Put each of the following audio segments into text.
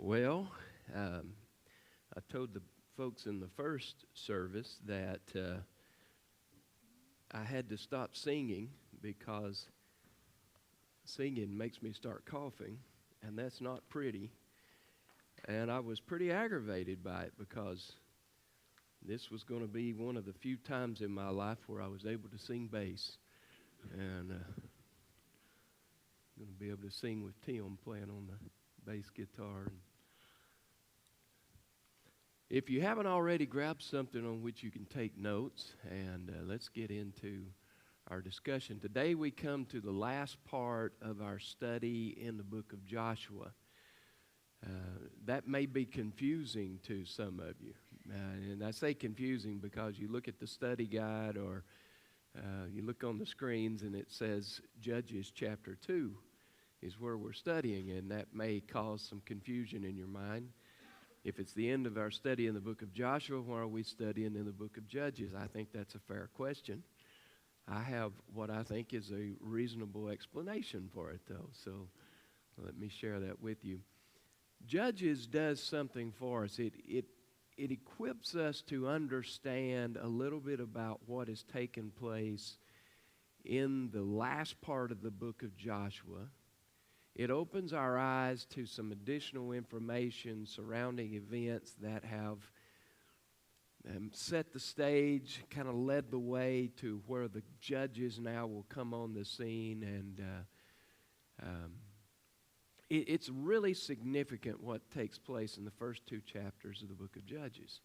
Well, I told the folks in the first service that I had to stop singing because singing makes me start coughing, and that's not pretty. And I was pretty aggravated by it because this was going to be one of the few times in my life where I was able to sing bass. And I'm going to be able to sing with Tim playing on the bass guitar. If you haven't already, grab something on which you can take notes, and let's get into our discussion. Today we come to the last part of our study in the book of Joshua. That may be confusing to some of you. And I say confusing because you look at the study guide or you look on the screens and it says Judges chapter 2 is where we're studying, and that may cause some confusion in your mind. If it's the end of our study in the book of Joshua, why are we studying in the book of Judges? I think that's a fair question. I have what I think is a reasonable explanation for it, though, so let me share that with you. Judges does something for us. It equips us to understand a little bit about what has taken place in the last part of the book of Joshua. It opens our eyes to some additional information surrounding events that have set the stage, kind of led the way to where the judges now will come on the scene, and it's really significant what takes place in the first two chapters of the book of Judges.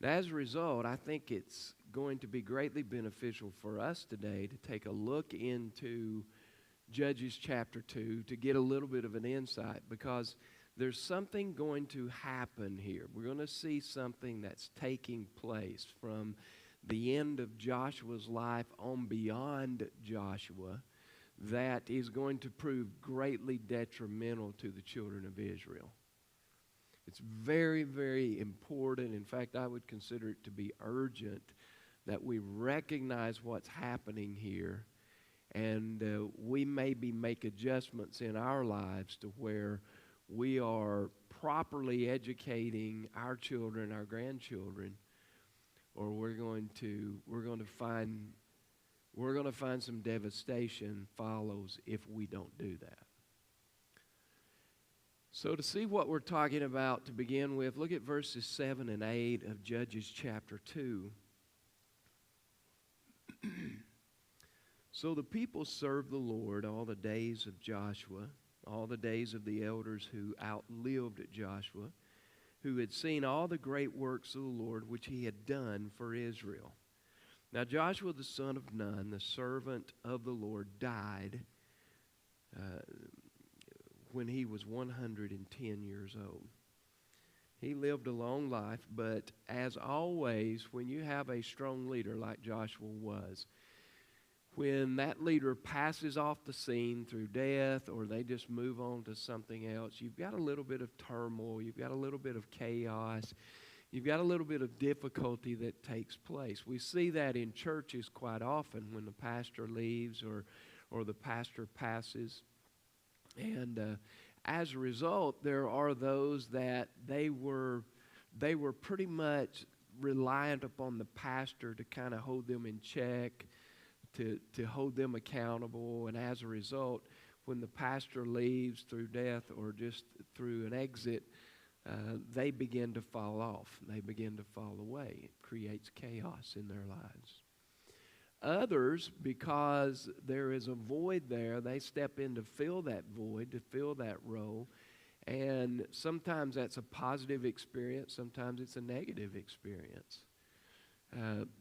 Now, as a result, I think it's going to be greatly beneficial for us today to take a look into Judges chapter 2 to get a little bit of an insight, because there's something going to happen here. We're going to see something that's taking place from the end of Joshua's life on beyond Joshua that is going to prove greatly detrimental to the children of Israel. It's very, very important. In fact, I would consider it to be urgent that we recognize what's happening here, and we maybe make adjustments in our lives to where we are properly educating our children, our grandchildren, or we're going to find some devastation follows if we don't do that. So to see what we're talking about to begin with, look at verses 7 and 8 of Judges chapter 2. So the people served the Lord all the days of Joshua, all the days of the elders who outlived Joshua, who had seen all the great works of the Lord which he had done for Israel. Now Joshua the son of Nun, the servant of the Lord, died when he was 110 years old. He lived a long life, but as always, when you have a strong leader like Joshua was, when that leader passes off the scene through death or they just move on to something else, you've got a little bit of turmoil, you've got a little bit of chaos, you've got a little bit of difficulty that takes place. We see that in churches quite often when the pastor leaves or the pastor passes. And as a result, there are those that they were pretty much reliant upon the pastor to kind of hold them in check, to hold them accountable. And as a result, when the pastor leaves through death or just through an exit, they begin to fall off. They begin to fall away. It creates chaos in their lives. Others, because there is a void there, they step in to fill that void, to fill that role. And sometimes that's a positive experience. Sometimes it's a negative experience.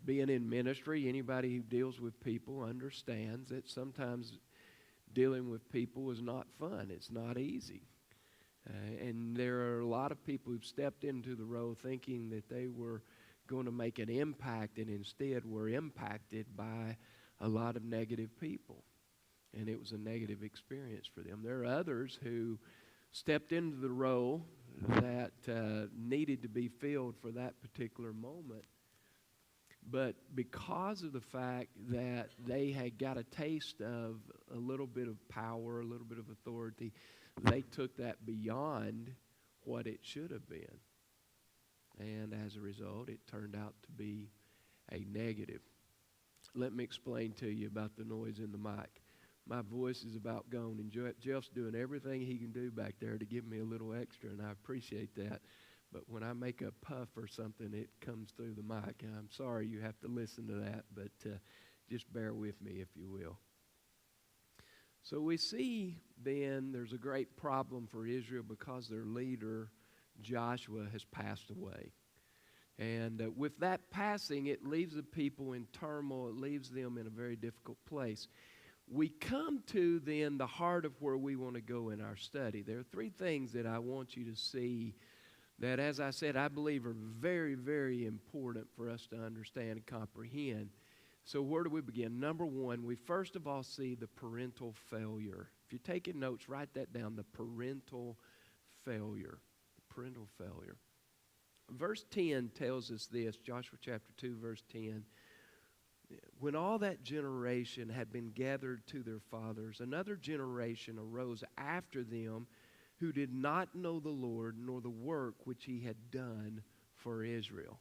Being in ministry, anybody who deals with people understands that sometimes dealing with people is not fun. It's not easy. And there are a lot of people who've stepped into the role thinking that they were going to make an impact and instead were impacted by a lot of negative people. And it was a negative experience for them. There are others who stepped into the role that needed to be filled for that particular moment. But because of the fact that they had got a taste of a little bit of power, a little bit of authority, they took that beyond what it should have been. And as a result, it turned out to be a negative. Let me explain to you about the noise in the mic. My voice is about gone, and Jeff's doing everything he can do back there to give me a little extra, and I appreciate that. But when I make a puff or something, it comes through the mic. And I'm sorry you have to listen to that, but just bear with me, if you will. So we see then there's a great problem for Israel because their leader, Joshua, has passed away. And with that passing, it leaves the people in turmoil. It leaves them in a very difficult place. We come to then the heart of where we want to go in our study. There are three things that I want you to see that, as I said, I believe are very, very important for us to understand and comprehend. So where do we begin? Number one, we first of all see the parental failure. If you're taking notes, write that down, the parental failure. The parental failure. Verse 10 tells us this, Joshua chapter 2, verse 10. When all that generation had been gathered to their fathers, another generation arose after them who did not know the Lord nor the work which he had done for Israel.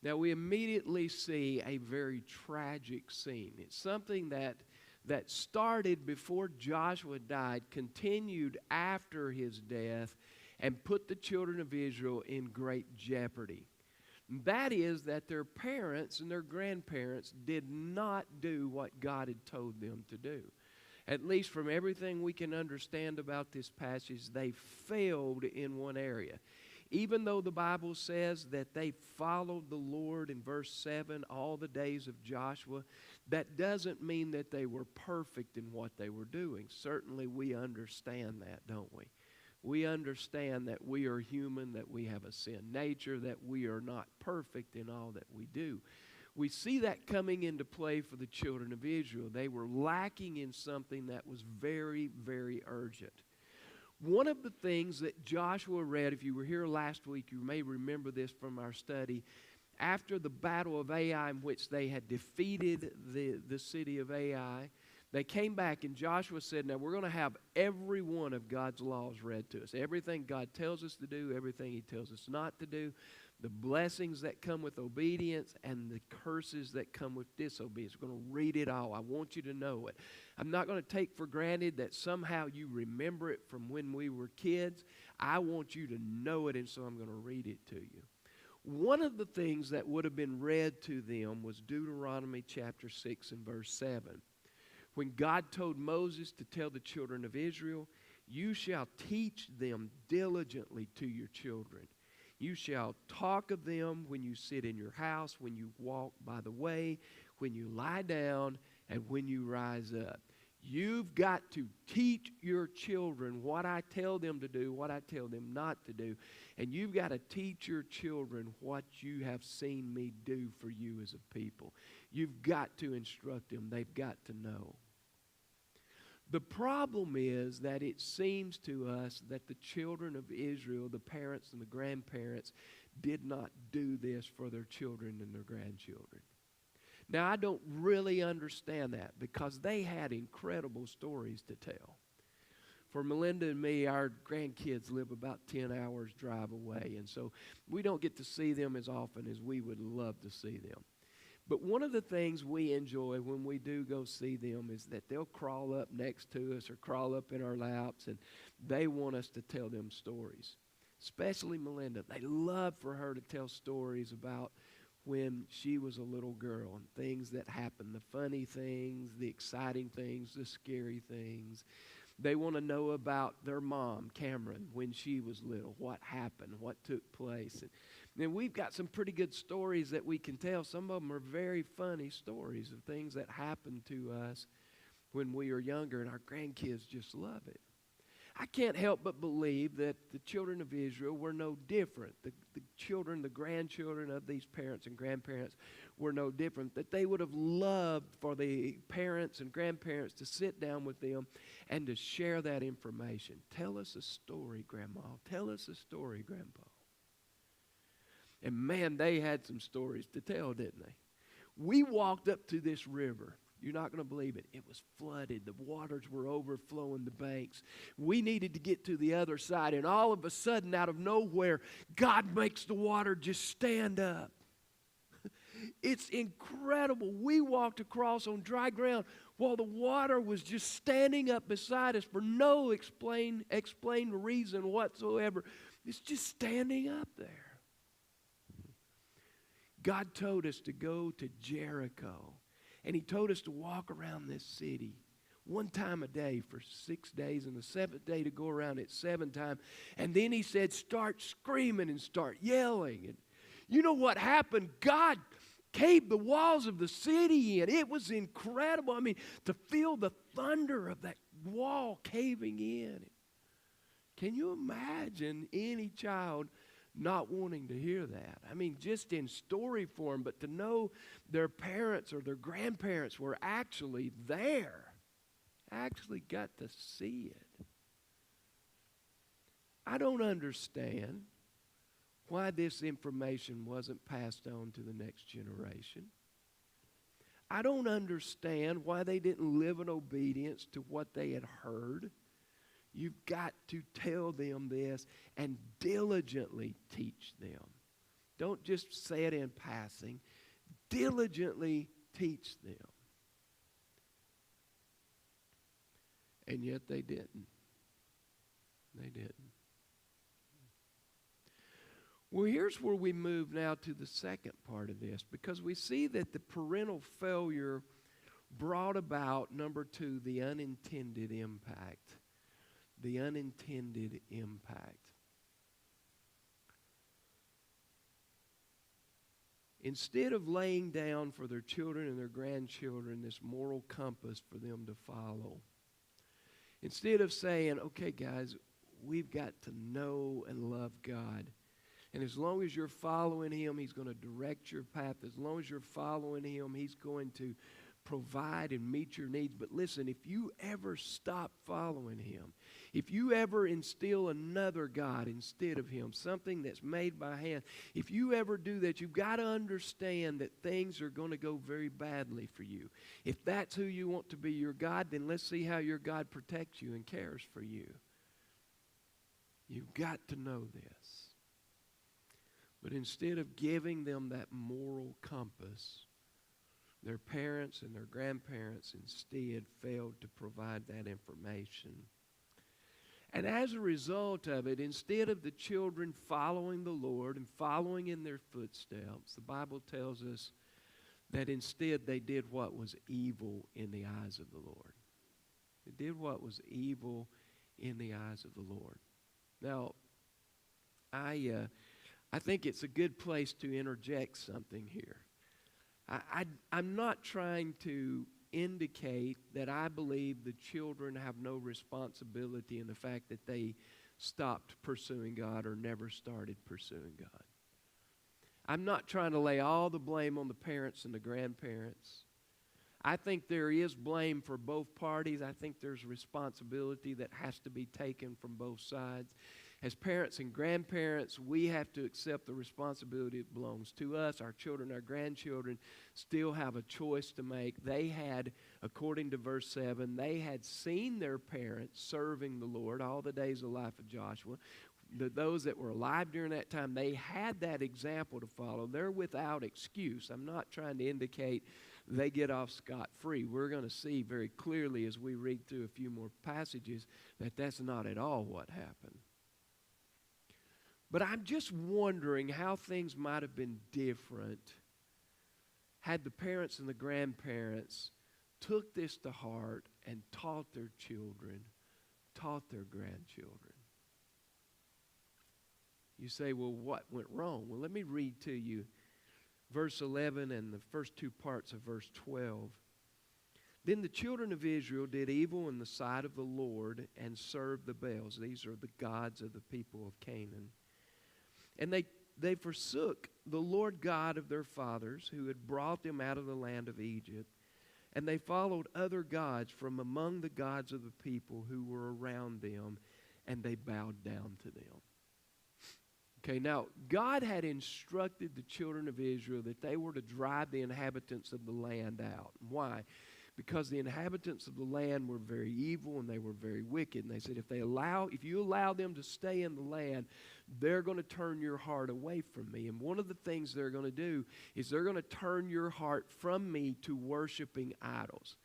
Now we immediately see a very tragic scene. It's something that started before Joshua died, continued after his death, and put the children of Israel in great jeopardy. That is that their parents and their grandparents did not do what God had told them to do. At least from everything we can understand about this passage, they failed in one area. Even though the Bible says that they followed the Lord in verse 7 all the days of Joshua, that doesn't mean that they were perfect in what they were doing. Certainly we understand that, don't we? We understand that we are human, that we have a sin nature, that we are not perfect in all that we do. We see that coming into play for the children of Israel. They were lacking in something that was very, very urgent. One of the things that Joshua read, if you were here last week, you may remember this from our study, after the battle of Ai, in which they had defeated the city of Ai, they came back and Joshua said, now we're going to have every one of God's laws read to us. Everything God tells us to do, everything he tells us not to do, the blessings that come with obedience and the curses that come with disobedience. We're going to read it all. I want you to know it. I'm not going to take for granted that somehow you remember it from when we were kids. I want you to know it, and so I'm going to read it to you. One of the things that would have been read to them was Deuteronomy chapter 6 and verse 7. When God told Moses to tell the children of Israel, you shall teach them diligently to your children. You shall talk of them when you sit in your house, when you walk by the way, when you lie down, and when you rise up. You've got to teach your children what I tell them to do, what I tell them not to do. And you've got to teach your children what you have seen me do for you as a people. You've got to instruct them. They've got to know. The problem is that it seems to us that the children of Israel, the parents and the grandparents, did not do this for their children and their grandchildren. Now, I don't really understand that because they had incredible stories to tell. For Melinda and me, our grandkids live about 10 hours drive away, and so we don't get to see them as often as we would love to see them. But one of the things we enjoy when we do go see them is that they'll crawl up next to us or crawl up in our laps, and they want us to tell them stories. Especially Melinda. They love for her to tell stories about when she was a little girl and things that happened, the funny things, the exciting things, the scary things. They want to know about their mom, Cameron, when she was little, what happened, what took place. And we've got some pretty good stories that we can tell. Some of them are very funny stories of things that happened to us when we were younger, and our grandkids just love it. I can't help but believe that the children of Israel were no different. The children, the grandchildren of these parents and grandparents were no different. That they would have loved for the parents and grandparents to sit down with them and to share that information. Tell us a story, Grandma. Tell us a story, Grandpa. And man, they had some stories to tell, didn't they? We walked up to this river. You're not going to believe it. It was flooded. The waters were overflowing the banks. We needed to get to the other side. And all of a sudden, out of nowhere, God makes the water just stand up. It's incredible. We walked across on dry ground while the water was just standing up beside us for no explained reason whatsoever. It's just standing up there. God told us to go to Jericho. And He told us to walk around this city one time a day for 6 days, and the seventh day to go around it 7 times. And then He said, start screaming and start yelling. And you know what happened? God caved the walls of the city in. It was incredible. I mean, to feel the thunder of that wall caving in. Can you imagine any child not wanting to hear that? I mean, just in story form, but to know their parents or their grandparents were actually there, actually got to see it. I don't understand why this information wasn't passed on to the next generation. I don't understand why they didn't live in obedience to what they had heard. You've got to tell them this and diligently teach them. Don't just say it in passing. Diligently teach them. And yet they didn't. They didn't. Well, here's where we move now to the second part of this, because we see that the parental failure brought about, number 2, the unintended impact. The unintended impact. Instead of laying down for their children and their grandchildren this moral compass for them to follow, instead of saying, okay, guys, we've got to know and love God. And as long as you're following Him, He's going to direct your path. As long as you're following Him, He's going to provide and meet your needs. But listen, if you ever stop following Him, if you ever instill another God instead of Him, something that's made by hand, if you ever do that, you've got to understand that things are going to go very badly for you. If that's who you want to be your God, then let's see how your God protects you and cares for you. You've got to know this. But instead of giving them that moral compass, their parents and their grandparents instead failed to provide that information. And as a result of it, instead of the children following the Lord and following in their footsteps, the Bible tells us that instead they did what was evil in the eyes of the Lord. They did what was evil in the eyes of the Lord. Now, I think it's a good place to interject something here. I'm not trying to indicate that I believe the children have no responsibility in the fact that they stopped pursuing God or never started pursuing God. I'm not trying to lay all the blame on the parents and the grandparents. I think there is blame for both parties. I think there's responsibility that has to be taken from both sides. As parents and grandparents, we have to accept the responsibility that belongs to us. Our children, our grandchildren still have a choice to make. They had, according to verse 7, they had seen their parents serving the Lord all the days of the life of Joshua. Those that were alive during that time, they had that example to follow. They're without excuse. I'm not trying to indicate they get off scot-free. We're going to see very clearly as we read through a few more passages that that's not at all what happened. But I'm just wondering how things might have been different had the parents and the grandparents took this to heart and taught their children, taught their grandchildren. You say, well, what went wrong? Well, let me read to you verse 11 and the first 2 parts of verse 12. Then the children of Israel did evil in the sight of the Lord and served the Baals. These are the gods of the people of Canaan. And they forsook the Lord God of their fathers, who had brought them out of the land of Egypt. And they followed other gods from among the gods of the people who were around them, and they bowed down to them. Okay, now, God had instructed the children of Israel that they were to drive the inhabitants of the land out. Why? because the inhabitants of the land were very evil and they were very wicked. And they said, if you allow them to stay in the land, they're going to turn your heart away from me. And one of the things they're going to do is they're going to turn your heart from me to worshiping idols.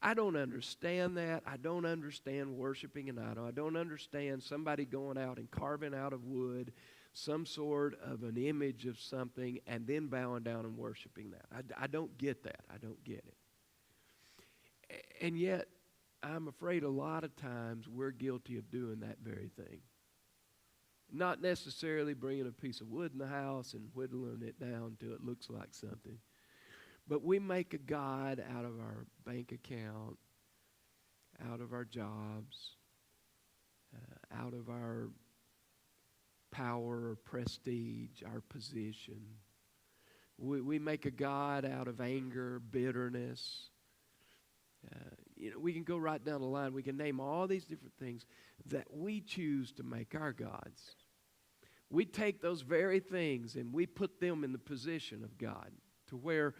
I don't understand that. I don't understand worshiping an idol. I don't understand somebody going out and carving out of wood some sort of an image of something and then bowing down and worshiping that. I don't get that. I don't get it. And yet, I'm afraid a lot of times we're guilty of doing that very thing. Not necessarily bringing a piece of wood in the house and whittling it down till it looks like something. But we make a god out of our bank account, out of our jobs, out of our power or prestige, our position. We make a god out of anger, bitterness. We can go right down the line. We can name all these different things that we choose to make our gods. We take those very things and we put them in the position of God, to where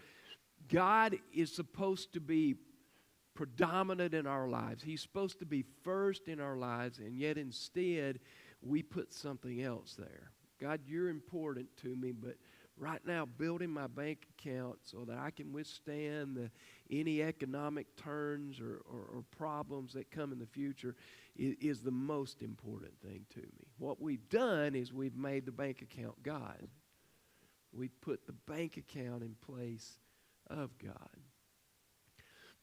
God is supposed to be predominant in our lives. He's supposed to be first in our lives, and yet instead we put something else there. God, you're important to me, but right now building my bank account so that I can withstand any economic turns or problems that come in the future is the most important thing to me. What we've done is we've made the bank account God. We've put the bank account in place of God.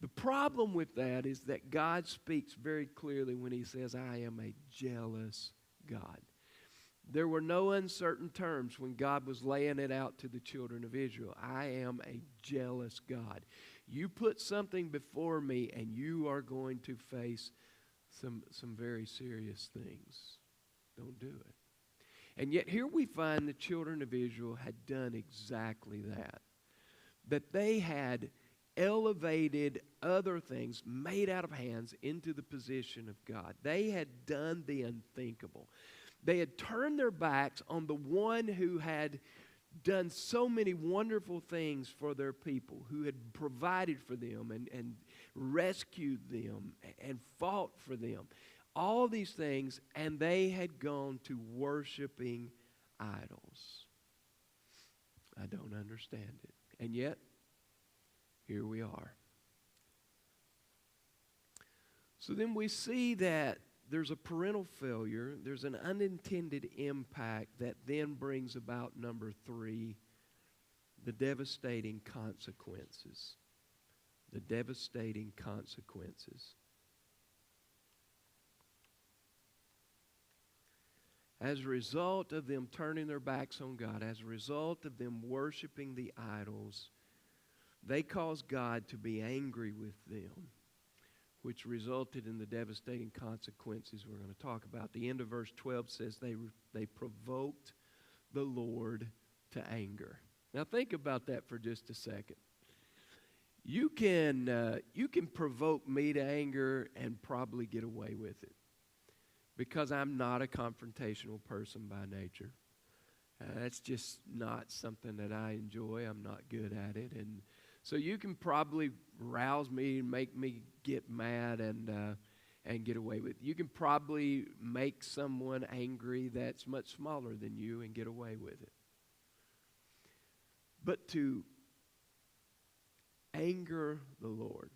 The problem with that is that God speaks very clearly when he says, I am a jealous God. There were no uncertain terms when God was laying it out to the children of Israel. I am a jealous God. You put something before me and you are going to face some very serious things. Don't do it. And yet here we find the children of Israel had done exactly that. That they had elevated other things made out of hands into the position of God. They had done the unthinkable. They had turned their backs on the one who had done so many wonderful things for their people, who had provided for them and rescued them and fought for them. All these things, and they had gone to worshiping idols. I don't understand it. And yet, here we are. So then we see that there's a parental failure. There's an unintended impact that then brings about number 3, the devastating consequences. The devastating consequences. As a result of them turning their backs on God, as a result of them worshiping the idols, they caused God to be angry with them, which resulted in the devastating consequences we're going to talk about. The end of verse 12 says they provoked the Lord to anger. Now think about that for just a second. You can provoke me to anger and probably get away with it, because I'm not a confrontational person by nature. That's just not something that I enjoy. I'm not good at it. And so you can probably rouse me and make me get mad and get away with it. You can probably make someone angry that's much smaller than you and get away with it. But to anger the Lord,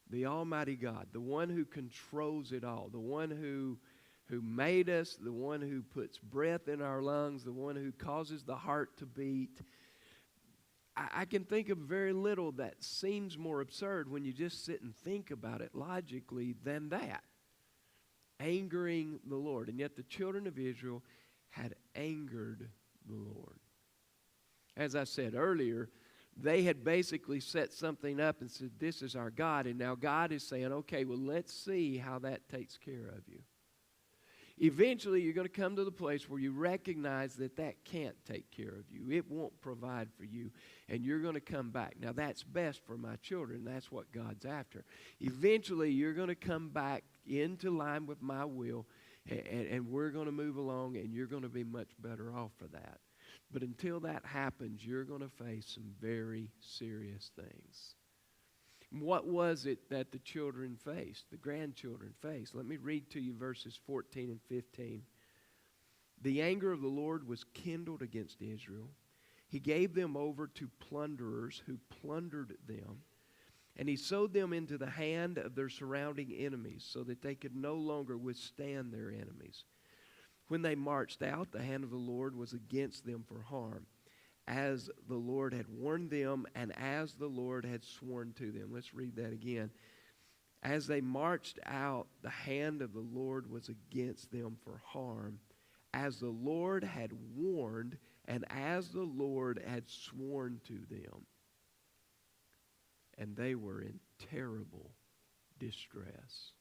the Almighty God, the one who controls it all, the one who made us, the one who puts breath in our lungs, the one who causes the heart to beat, I can think of very little that seems more absurd when you just sit and think about it logically than that. Angering the Lord. And yet the children of Israel had angered the Lord. As I said earlier, they had basically set something up and said, this is our God. And now God is saying, okay, well, let's see how that takes care of you. Eventually, you're going to come to the place where you recognize that that can't take care of you. It won't provide for you, and you're going to come back. Now, that's best for my children. That's what God's after. Eventually, you're going to come back into line with my will, and we're going to move along, and you're going to be much better off for that. But until that happens, you're going to face some very serious things. What was it that the children faced, the grandchildren faced? Let me read to you verses 14 and 15. The anger of the Lord was kindled against Israel. He gave them over to plunderers who plundered them, and he sold them into the hand of their surrounding enemies so that they could no longer withstand their enemies. When they marched out, the hand of the Lord was against them for harm, as the Lord had warned them and as the Lord had sworn to them. Let's read that again. As they marched out, the hand of the Lord was against them for harm, as the Lord had warned and as the Lord had sworn to them. And they were in terrible distress.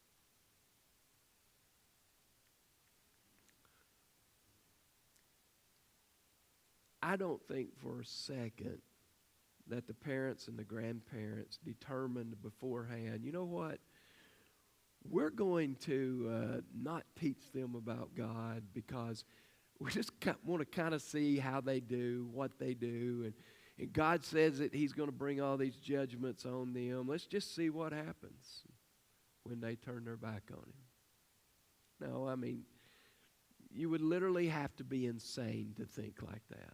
I don't think for a second that the parents and the grandparents determined beforehand, you know what? We're going to not teach them about God because we just want to kind of see how they do, what they do. And God says that He's going to bring all these judgments on them. Let's just see what happens when they turn their back on Him. No, I mean, you would literally have to be insane to think like that.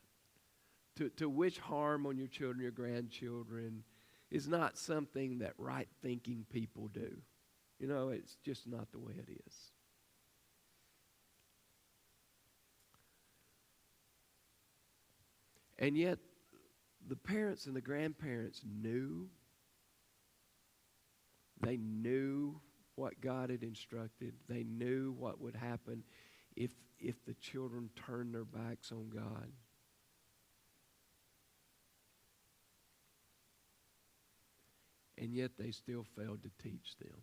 To wish harm on your children, your grandchildren, is not something that right-thinking people do. You know, it's just not the way it is. And yet, the parents and the grandparents knew. They knew what God had instructed. They knew what would happen if the children turned their backs on God. And yet they still failed to teach them.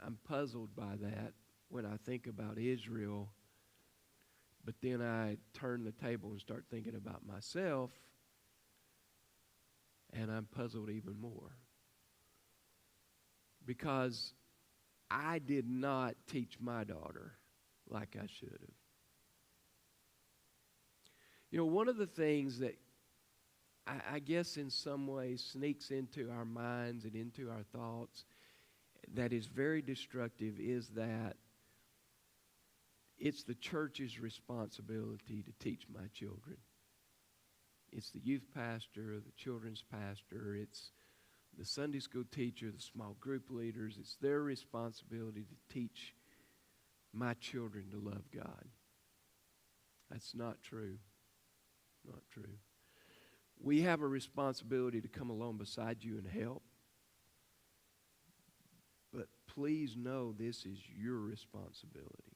I'm puzzled by that when I think about Israel, but then I turn the table and start thinking about myself, and I'm puzzled even more. Because I did not teach my daughter like I should have. You know, one of the things that I guess in some ways sneaks into our minds and into our thoughts that is very destructive is that it's the church's responsibility to teach my children. It's the youth pastor, the children's pastor, it's the Sunday school teacher, the small group leaders. It's their responsibility to teach my children to love God. That's not true. Not true. We have a responsibility to come along beside you and help. But please know this is your responsibility.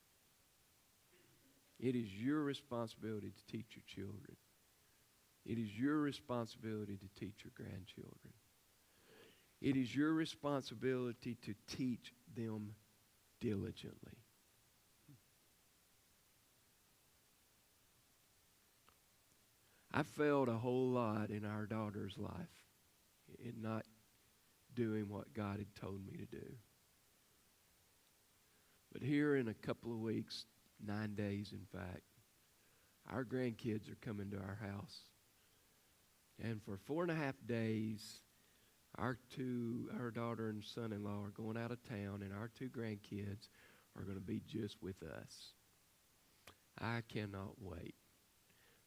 It is your responsibility to teach your children. It is your responsibility to teach your grandchildren. It is your responsibility to teach them diligently. I failed a whole lot in our daughter's life in not doing what God had told me to do. But here in a couple of weeks, 9 days in fact, our grandkids are coming to our house. And for 4.5 days, our daughter and son-in-law are going out of town, and our 2 grandkids are going to be just with us. I cannot wait.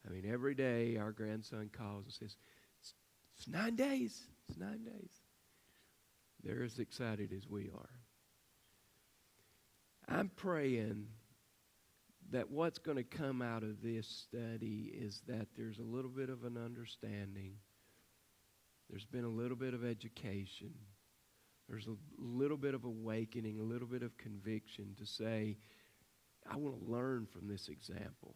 I mean, every day our grandson calls and says, it's 9 days. It's 9 days. They're as excited as we are. I'm praying that what's going to come out of this study is that there's a little bit of an understanding. There's been a little bit of education. There's a little bit of awakening, a little bit of conviction to say, I want to learn from this example.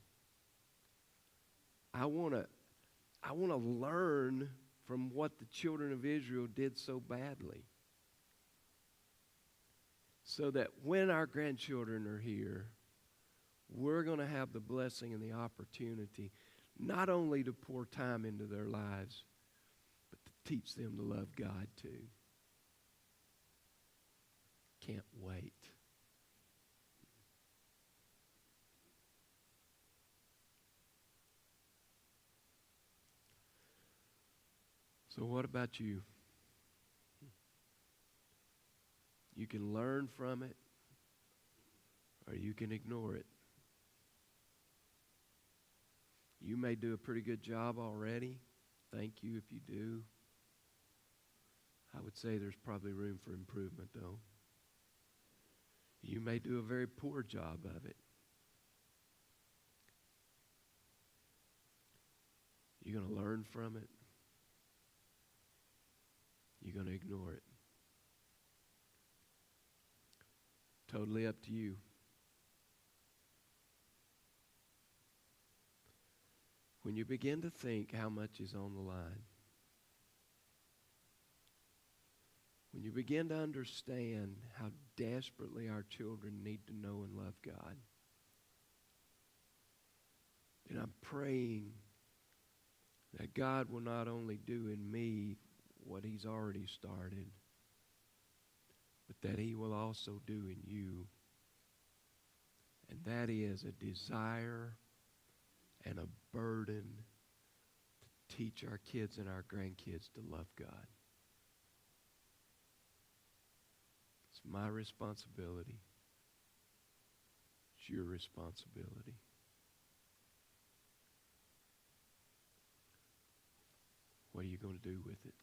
I want to learn from what the children of Israel did so badly. So that when our grandchildren are here, we're going to have the blessing and the opportunity not only to pour time into their lives, but to teach them to love God too. Can't wait. So what about you? You can learn from it, or you can ignore it. You may do a pretty good job already. Thank you if you do. I would say there's probably room for improvement, though. You may do a very poor job of it. You're going to learn from it. You're going to ignore it. Totally up to you. When you begin to think how much is on the line, when you begin to understand how desperately our children need to know and love God, then I'm praying that God will not only do in me what He's already started, but that He will also do in you. And that is a desire and a burden to teach our kids and our grandkids to love God. It's my responsibility. It's your responsibility. What are you going to do with it?